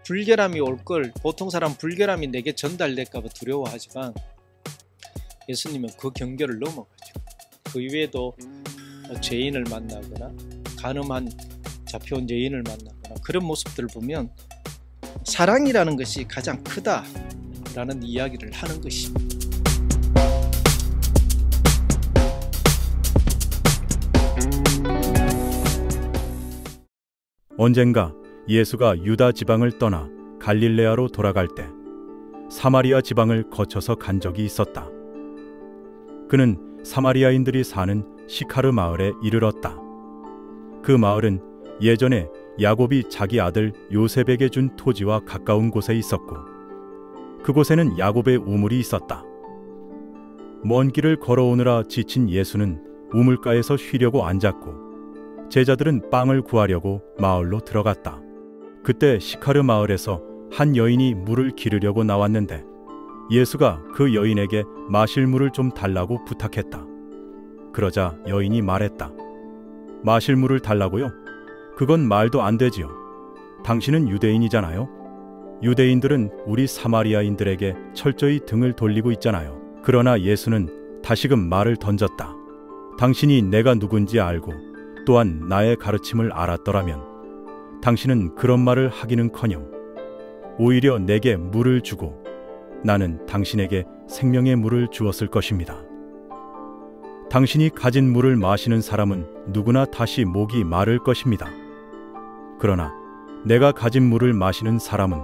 불결함이 올 걸 보통 사람 불결함이 내게 전달될까봐 두려워하지만 예수님은 그 경계를 넘어가죠. 그 이외에도 죄인을 만나거나 간음한 잡혀온 여인을 만나거나 그런 모습들을 보면 사랑이라는 것이 가장 크다라는 이야기를 하는 것입니다. 언젠가 예수가 유다 지방을 떠나 갈릴레아로 돌아갈 때 사마리아 지방을 거쳐서 간 적이 있었다. 그는 사마리아인들이 사는 시카르 마을에 이르렀다. 그 마을은 예전에 야곱이 자기 아들 요셉에게 준 토지와 가까운 곳에 있었고 그곳에는 야곱의 우물이 있었다. 먼 길을 걸어오느라 지친 예수는 우물가에서 쉬려고 앉았고 제자들은 빵을 구하려고 마을로 들어갔다. 그때 시카르 마을에서 한 여인이 물을 기르려고 나왔는데 예수가 그 여인에게 마실 물을 좀 달라고 부탁했다. 그러자 여인이 말했다. 마실 물을 달라고요? 그건 말도 안 되지요. 당신은 유대인이잖아요. 유대인들은 우리 사마리아인들에게 철저히 등을 돌리고 있잖아요. 그러나 예수는 다시금 말을 던졌다. 당신이 내가 누군지 알고 또한 나의 가르침을 알았더라면 당신은 그런 말을 하기는커녕 오히려 내게 물을 주고 나는 당신에게 생명의 물을 주었을 것입니다. 당신이 가진 물을 마시는 사람은 누구나 다시 목이 마를 것입니다. 그러나 내가 가진 물을 마시는 사람은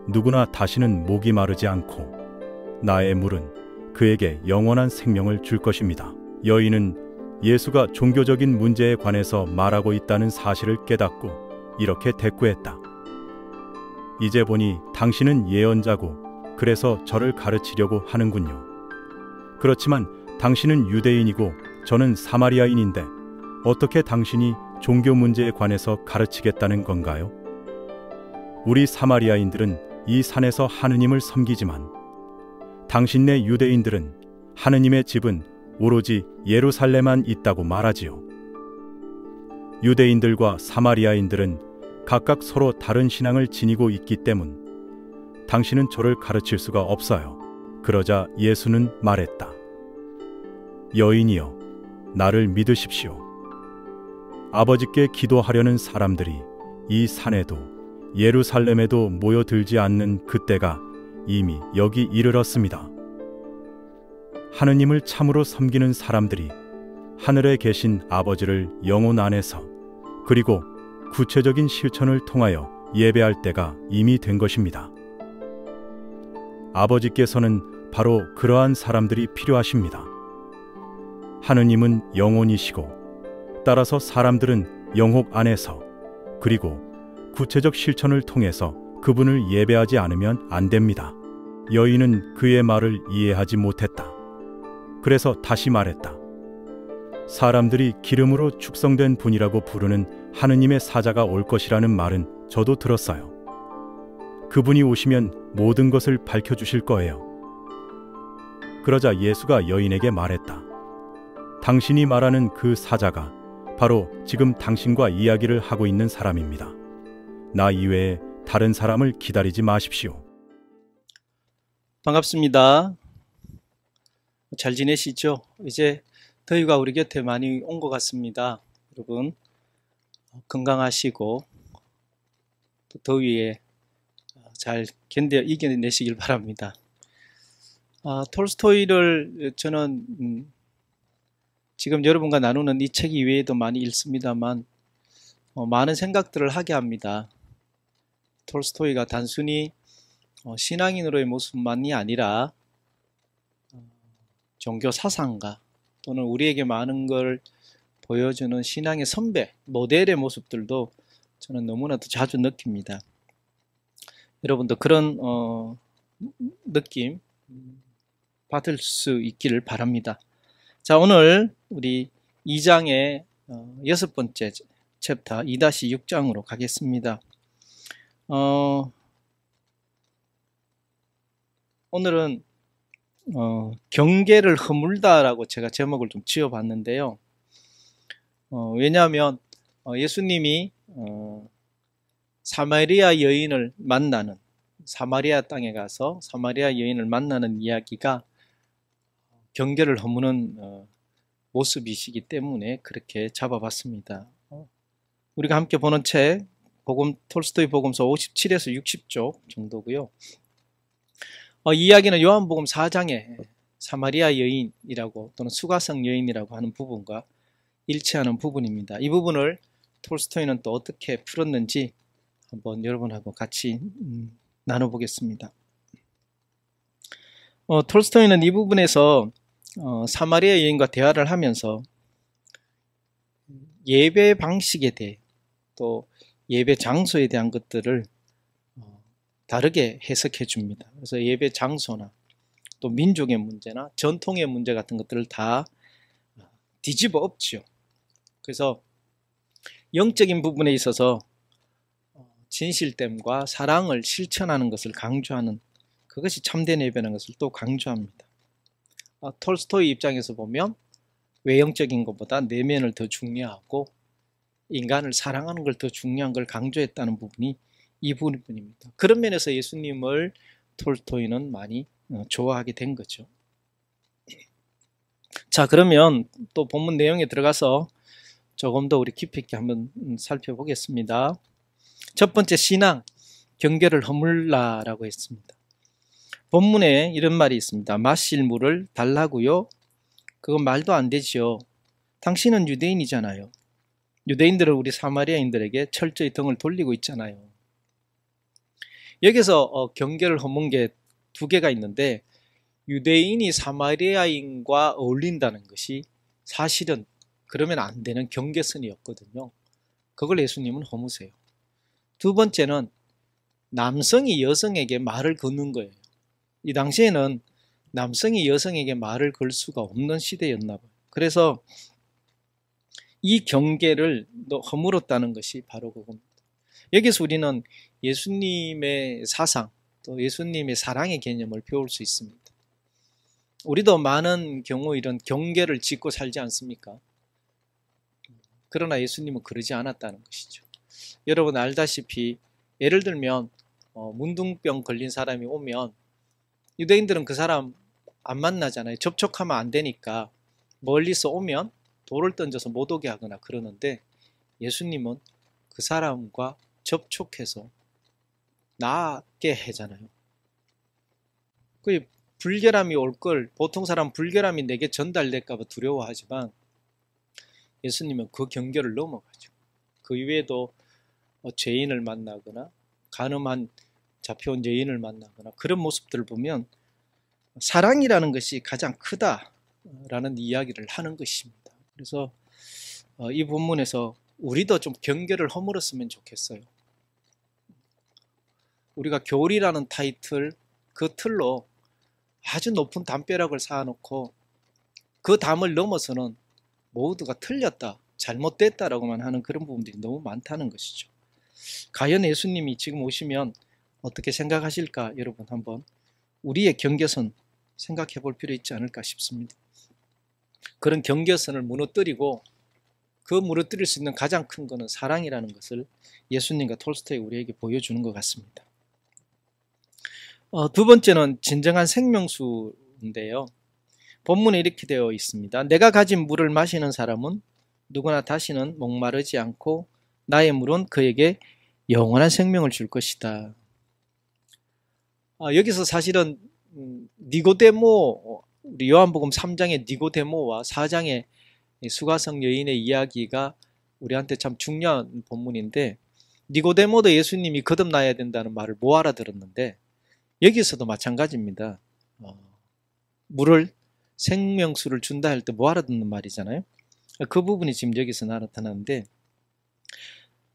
누구나 다시는 목이 마르지 않고 나의 물은 그에게 영원한 생명을 줄 것입니다. 여인은 예수가 종교적인 문제에 관해서 말하고 있다는 사실을 깨닫고 이렇게 대꾸했다. 이제 보니 당신은 예언자고 그래서 저를 가르치려고 하는군요. 그렇지만 당신은 유대인이고 저는 사마리아인인데 어떻게 당신이 종교 문제에 관해서 가르치겠다는 건가요? 우리 사마리아인들은 이 산에서 하느님을 섬기지만 당신네 유대인들은 하느님의 집은 오로지 예루살렘만 있다고 말하지요. 유대인들과 사마리아인들은 각각 서로 다른 신앙을 지니고 있기 때문 당신은 저를 가르칠 수가 없어요. 그러자 예수는 말했다. 여인이여, 나를 믿으십시오. 아버지께 기도하려는 사람들이 이 산에도 예루살렘에도 모여들지 않는 그때가 이미 여기 이르렀습니다. 하느님을 참으로 섬기는 사람들이 하늘에 계신 아버지를 영혼 안에서 그리고 구체적인 실천을 통하여 예배할 때가 이미 된 것입니다. 아버지께서는 바로 그러한 사람들이 필요하십니다. 하느님은 영혼이시고 따라서 사람들은 영혼 안에서 그리고 구체적 실천을 통해서 그분을 예배하지 않으면 안 됩니다. 여인은 그의 말을 이해하지 못했다. 그래서 다시 말했다. 사람들이 기름으로 축성된 분이라고 부르는 하느님의 사자가 올 것이라는 말은 저도 들었어요. 그분이 오시면 모든 것을 밝혀주실 거예요. 그러자 예수가 여인에게 말했다. 당신이 말하는 그 사자가 바로 지금 당신과 이야기를 하고 있는 사람입니다. 나 이외에 다른 사람을 기다리지 마십시오. 반갑습니다. 잘 지내시죠? 이제 더위가 우리 곁에 많이 온 것 같습니다. 여러분 건강하시고 또 더위에 잘 견뎌 이겨내시길 바랍니다. 톨스토이를 저는 지금 여러분과 나누는 이 책 이외에도 많이 읽습니다만 많은 생각들을 하게 합니다. 톨스토이가 단순히 신앙인으로의 모습만이 아니라 종교 사상가 또는 우리에게 많은 걸 보여주는 신앙의 선배, 모델의 모습들도 저는 너무나도 자주 느낍니다. 여러분도 그런 느낌 받을 수 있기를 바랍니다. 자, 오늘 우리 2장의 6번째 챕터 2-6장으로 가겠습니다. 오늘은 경계를 허물다라고 제가 제목을 좀 지어봤는데요. 왜냐하면 예수님이 사마리아 여인을 만나는, 사마리아 땅에 가서 사마리아 여인을 만나는 이야기가 경계를 허무는 모습이시기 때문에 그렇게 잡아봤습니다. 우리가 함께 보는 책 톨스토이 복음서 57에서 60쪽 정도고요. 이 이야기는 요한복음 4장에 사마리아 여인이라고 또는 수가성 여인이라고 하는 부분과 일치하는 부분입니다. 이 부분을 톨스토이는 또 어떻게 풀었는지 한번 여러분하고 같이 나눠보겠습니다. 톨스토이는 이 부분에서 사마리아 여인과 대화를 하면서 예배 방식에 대해 또 예배 장소에 대한 것들을 다르게 해석해 줍니다. 그래서 예배 장소나 또 민족의 문제나 전통의 문제 같은 것들을 다 뒤집어 엎죠. 그래서 영적인 부분에 있어서 진실됨과 사랑을 실천하는 것을 강조하는, 그것이 참된 예배라는 것을 또 강조합니다. 톨스토이 입장에서 보면 외형적인 것보다 내면을 더 중요하고 인간을 사랑하는 걸 더 중요한 걸 강조했다는 부분이 이 부분입니다. 그런 면에서 예수님을 톨스토이는 많이 좋아하게 된 거죠. 자, 그러면 또 본문 내용에 들어가서 조금 더 우리 깊이 있게 한번 살펴보겠습니다. 첫 번째, 신앙, 경계를 허물라라고 했습니다. 본문에 이런 말이 있습니다. 마실 물을 달라고요? 그건 말도 안 되죠. 당신은 유대인이잖아요. 유대인들은 우리 사마리아인들에게 철저히 등을 돌리고 있잖아요. 여기서 경계를 허문 게 두 개가 있는데, 유대인이 사마리아인과 어울린다는 것이 사실은 그러면 안 되는 경계선이었거든요. 그걸 예수님은 허무세요. 두 번째는 남성이 여성에게 말을 거는 거예요. 이 당시에는 남성이 여성에게 말을 걸 수가 없는 시대였나 봐요. 그래서 이 경계를 허물었다는 것이 바로 그겁니다. 여기서 우리는 예수님의 사상, 또 예수님의 사랑의 개념을 배울 수 있습니다. 우리도 많은 경우 이런 경계를 짓고 살지 않습니까? 그러나 예수님은 그러지 않았다는 것이죠. 여러분 알다시피 예를 들면 문둥병 걸린 사람이 오면 유대인들은 그 사람 안 만나잖아요. 접촉하면 안 되니까 멀리서 오면 돌을 던져서 못 오게 하거나 그러는데, 예수님은 그 사람과 접촉해서 낫게 하잖아요. 그 불결함이 올 걸 보통 사람 불결함이 내게 전달될까 봐 두려워하지만 예수님은 그 경계를 넘어가죠. 그 이외에도 죄인을 만나거나 간음한 잡혀온 여인을 만나거나 그런 모습들을 보면 사랑이라는 것이 가장 크다라는 이야기를 하는 것입니다. 그래서 이 본문에서 우리도 좀 경계를 허물었으면 좋겠어요. 우리가 교리라는 타이틀, 그 틀로 아주 높은 담벼락을 쌓아놓고 그 담을 넘어서는 모두가 틀렸다, 잘못됐다라고만 하는 그런 부분들이 너무 많다는 것이죠. 과연 예수님이 지금 오시면 어떻게 생각하실까? 여러분 한번 우리의 경계선 생각해 볼 필요 있지 않을까 싶습니다. 그런 경계선을 무너뜨리고 그 무너뜨릴 수 있는 가장 큰 것은 사랑이라는 것을 예수님과 톨스토이가 우리에게 보여주는 것 같습니다. 두 번째는 진정한 생명수인데요. 본문에 이렇게 되어 있습니다. 내가 가진 물을 마시는 사람은 누구나 다시는 목마르지 않고 나의 물은 그에게 영원한 생명을 줄 것이다. 여기서 사실은 니고데모, 우리 요한복음 3장의 니고데모와 4장의 수가성 여인의 이야기가 우리한테 참 중요한 본문인데, 니고데모도 예수님이 거듭나야 된다는 말을 못 알아들었는데 여기서도 마찬가지입니다. 물을, 생명수를 준다 할 때 못 알아듣는 말이잖아요. 그 부분이 지금 여기서 나타나는데,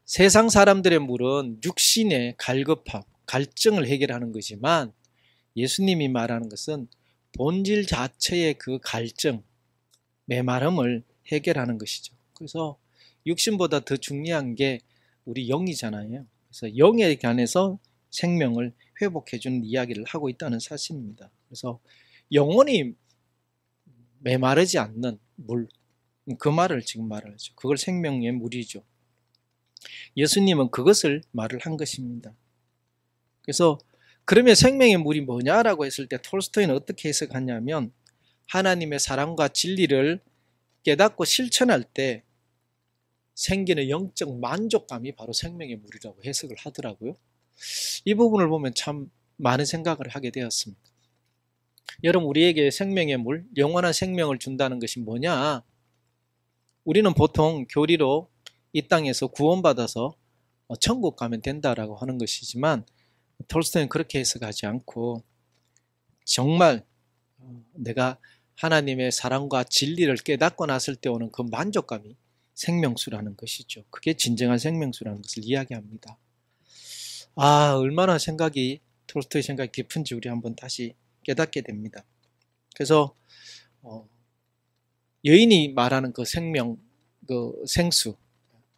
세상 사람들의 물은 육신의 갈급함, 갈증을 해결하는 거지만 예수님이 말하는 것은 본질 자체의 그 갈증, 메마름을 해결하는 것이죠. 그래서 육신보다 더 중요한 게 우리 영이잖아요. 그래서 영에 관해서 생명을 회복해주는 이야기를 하고 있다는 사실입니다. 그래서 영원히 메마르지 않는 물, 그 말을 지금 말하죠. 그걸 생명의 물이죠. 예수님은 그것을 말을 한 것입니다. 그래서 그러면 생명의 물이 뭐냐라고 했을 때 톨스토이는 어떻게 해석하냐면 하나님의 사랑과 진리를 깨닫고 실천할 때 생기는 영적 만족감이 바로 생명의 물이라고 해석을 하더라고요. 이 부분을 보면 참 많은 생각을 하게 되었습니다. 여러분, 우리에게 생명의 물, 영원한 생명을 준다는 것이 뭐냐? 우리는 보통 교리로 이 땅에서 구원받아서 천국 가면 된다라고 하는 것이지만 톨스토이는 그렇게 해석하지 않고 정말 내가 하나님의 사랑과 진리를 깨닫고 났을 때 오는 그 만족감이 생명수라는 것이죠. 그게 진정한 생명수라는 것을 이야기합니다. 얼마나 톨스토이 생각이 깊은지 우리 한번 다시 깨닫게 됩니다. 그래서 여인이 말하는 그 생명, 그 생수,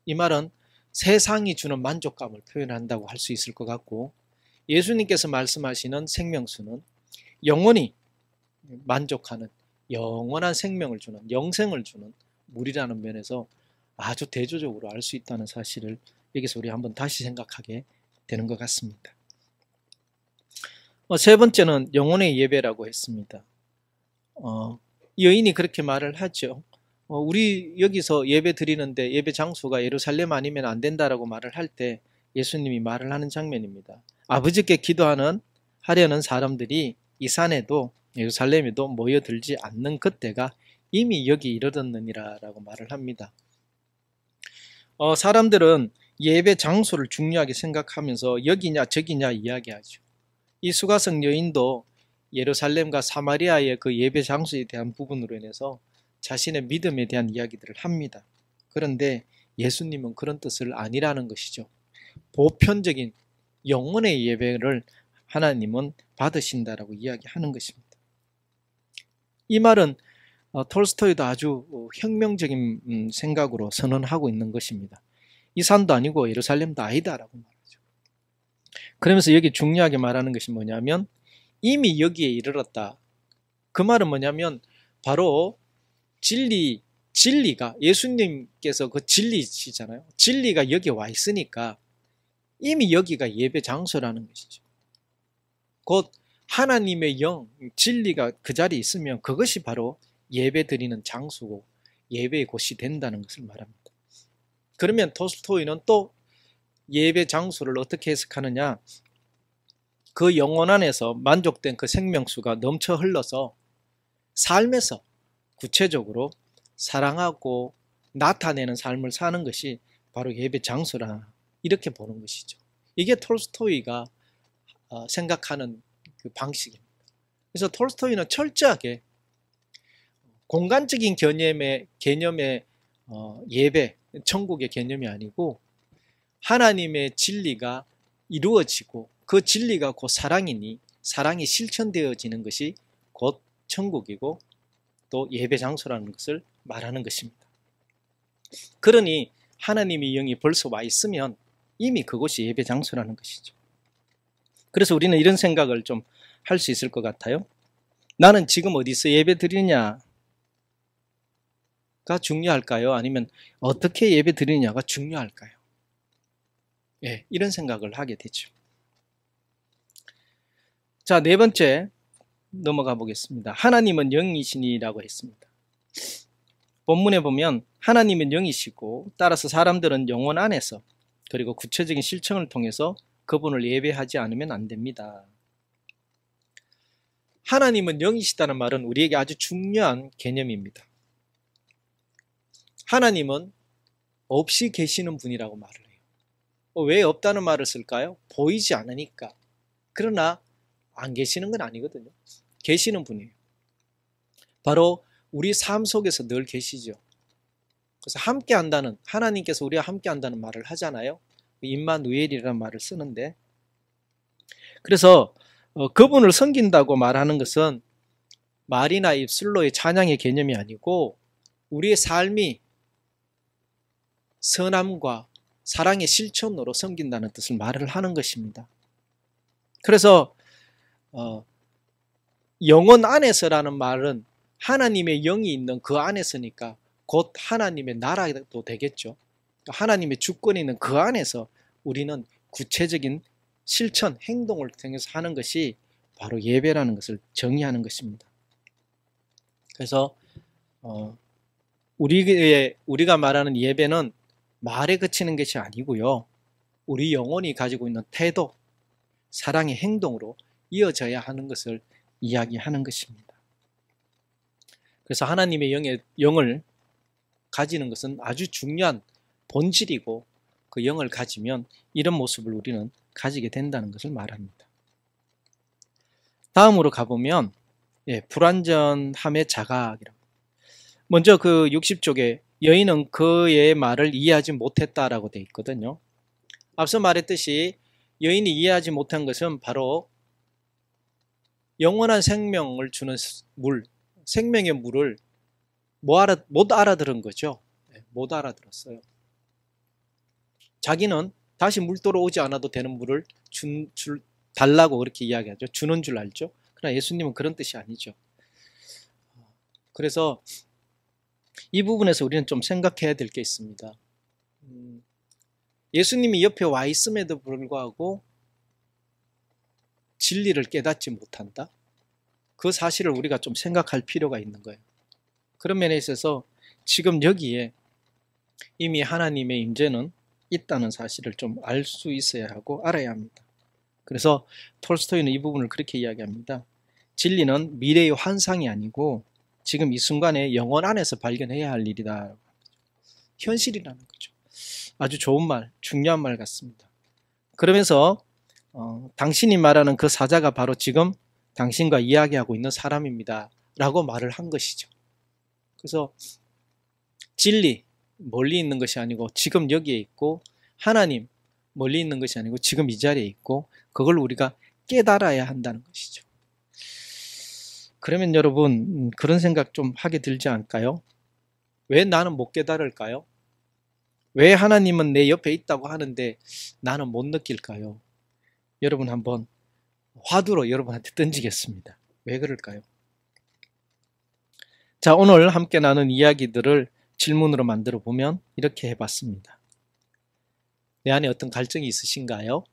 이 말은 세상이 주는 만족감을 표현한다고 할 수 있을 것 같고, 예수님께서 말씀하시는 생명수는 영원히 만족하는 영원한 생명을 주는, 영생을 주는 물이라는 면에서 아주 대조적으로 알 수 있다는 사실을 여기서 우리 한번 다시 생각하게 되는 것 같습니다. 세 번째는 영혼의 예배라고 했습니다. 여인이 그렇게 말을 하죠. 우리 여기서 예배 드리는데 예배 장소가 예루살렘 아니면 안 된다라고 말을 할 때 예수님이 말을 하는 장면입니다. 아버지께 하려는 사람들이 이 산에도 예루살렘에도 모여들지 않는 그때가 이미 여기 이르렀느니라 라고 말을 합니다. 사람들은 예배 장소를 중요하게 생각하면서 여기냐 저기냐 이야기하죠. 이 수가성 여인도 예루살렘과 사마리아의 그 예배 장소에 대한 부분으로 인해서 자신의 믿음에 대한 이야기들을 합니다. 그런데 예수님은 그런 뜻을 아니라는 것이죠. 보편적인 영혼의 예배를 하나님은 받으신다라고 이야기하는 것입니다. 이 말은 톨스토이도 아주 혁명적인 생각으로 선언하고 있는 것입니다. 이 산도 아니고 예루살렘도 아니다라고 말하죠. 그러면서 여기 중요하게 말하는 것이 뭐냐면 이미 여기에 이르렀다. 그 말은 뭐냐면 바로 진리가 예수님께서 그 진리시잖아요. 진리가 여기에 와 있으니까 이미 여기가 예배 장소라는 것이죠. 곧 하나님의 영, 진리가 그 자리에 있으면 그것이 바로 예배 드리는 장소고 예배의 곳이 된다는 것을 말합니다. 그러면 톨스토이는 또 예배 장소를 어떻게 해석하느냐? 그 영혼 안에서 만족된 그 생명수가 넘쳐 흘러서 삶에서 구체적으로 사랑하고 나타내는 삶을 사는 것이 바로 예배 장소라, 이렇게 보는 것이죠. 이게 톨스토이가 생각하는 그 방식입니다. 그래서 톨스토이는 철저하게 공간적인 개념의 예배, 천국의 개념이 아니고 하나님의 진리가 이루어지고 그 진리가 곧 사랑이니 사랑이 실천되어지는 것이 곧 천국이고 또 예배 장소라는 것을 말하는 것입니다. 그러니 하나님의 영이 벌써 와 있으면 이미 그곳이 예배 장소라는 것이죠. 그래서 우리는 이런 생각을 좀 할 수 있을 것 같아요. 나는 지금 어디서 예배 드리냐가 중요할까요? 아니면 어떻게 예배 드리냐가 중요할까요? 이런 생각을 하게 되죠. 자, 네 번째 넘어가 보겠습니다. 하나님은 영이시니라고 했습니다. 본문에 보면 하나님은 영이시고 따라서 사람들은 영혼 안에서 그리고 구체적인 실천을 통해서 그분을 예배하지 않으면 안 됩니다. 하나님은 영이시다는 말은 우리에게 아주 중요한 개념입니다. 하나님은 없이 계시는 분이라고 말을 해요. 왜 없다는 말을 쓸까요? 보이지 않으니까. 그러나 안 계시는 건 아니거든요. 계시는 분이에요. 바로 우리 삶 속에서 늘 계시죠. 그래서 함께 한다는, 하나님께서 우리와 함께 한다는 말을 하잖아요. 임마누엘이라는 말을 쓰는데, 그래서 그분을 섬긴다고 말하는 것은 말이나 입술로의 찬양의 개념이 아니고 우리의 삶이 선함과 사랑의 실천으로 섬긴다는 뜻을 말을 하는 것입니다. 그래서 영혼 안에서라는 말은 하나님의 영이 있는 그 안에서니까 곧 하나님의 나라도 되겠죠. 하나님의 주권이 있는 그 안에서 우리는 구체적인 실천, 행동을 통해서 하는 것이 바로 예배라는 것을 정의하는 것입니다. 그래서 우리가 말하는 예배는 말에 그치는 것이 아니고요. 우리 영혼이 가지고 있는 태도, 사랑의 행동으로 이어져야 하는 것을 이야기하는 것입니다. 그래서 하나님의 영을 가지는 것은 아주 중요한 본질이고 그 영을 가지면 이런 모습을 우리는 가지게 된다는 것을 말합니다. 다음으로 가보면 불완전함의 자각이라고. 먼저 그 60쪽에 여인은 그의 말을 이해하지 못했다라고 되어 있거든요. 앞서 말했듯이 여인이 이해하지 못한 것은 바로 영원한 생명을 주는 물, 생명의 물을 못 알아들은 거죠. 못 알아들었어요. 자기는 다시 물 돌아오지 않아도 되는 물을 달라고 그렇게 이야기하죠. 주는 줄 알죠. 그러나 예수님은 그런 뜻이 아니죠. 그래서 이 부분에서 우리는 좀 생각해야 될 게 있습니다. 예수님이 옆에 와 있음에도 불구하고 진리를 깨닫지 못한다? 그 사실을 우리가 좀 생각할 필요가 있는 거예요. 그런 면에 있어서 지금 여기에 이미 하나님의 임재는 있다는 사실을 좀 알 수 있어야 하고 알아야 합니다. 그래서 톨스토이는 이 부분을 그렇게 이야기합니다. 진리는 미래의 환상이 아니고 지금 이 순간에 영혼 안에서 발견해야 할 일이다. 현실이라는 거죠. 아주 좋은 말, 중요한 말 같습니다. 그러면서 당신이 말하는 그 사자가 바로 지금 당신과 이야기하고 있는 사람입니다. 라고 말을 한 것이죠. 그래서 진리, 멀리 있는 것이 아니고 지금 여기에 있고 하나님, 멀리 있는 것이 아니고 지금 이 자리에 있고 그걸 우리가 깨달아야 한다는 것이죠. 그러면 여러분 그런 생각 좀 하게 들지 않을까요? 왜 나는 못 깨달을까요? 왜 하나님은 내 옆에 있다고 하는데 나는 못 느낄까요? 여러분 한번 화두로 여러분한테 던지겠습니다. 왜 그럴까요? 자, 오늘 함께 나눈 이야기들을 질문으로 만들어 보면 이렇게 해봤습니다. 내 안에 어떤 갈증이 있으신가요?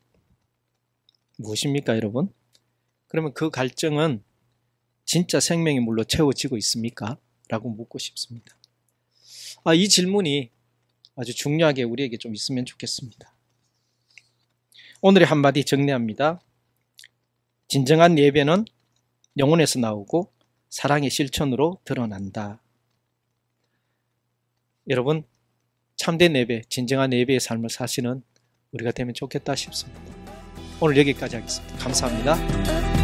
무엇입니까, 여러분? 그러면 그 갈증은 진짜 생명의 물로 채워지고 있습니까? 라고 묻고 싶습니다. 이 질문이 아주 중요하게 우리에게 좀 있으면 좋겠습니다. 오늘의 한마디 정리합니다. 진정한 예배는 영혼에서 나오고 사랑의 실천으로 드러난다. 여러분, 참된 예배, 진정한 예배의 삶을 사시는 우리가 되면 좋겠다 싶습니다. 오늘 여기까지 하겠습니다. 감사합니다.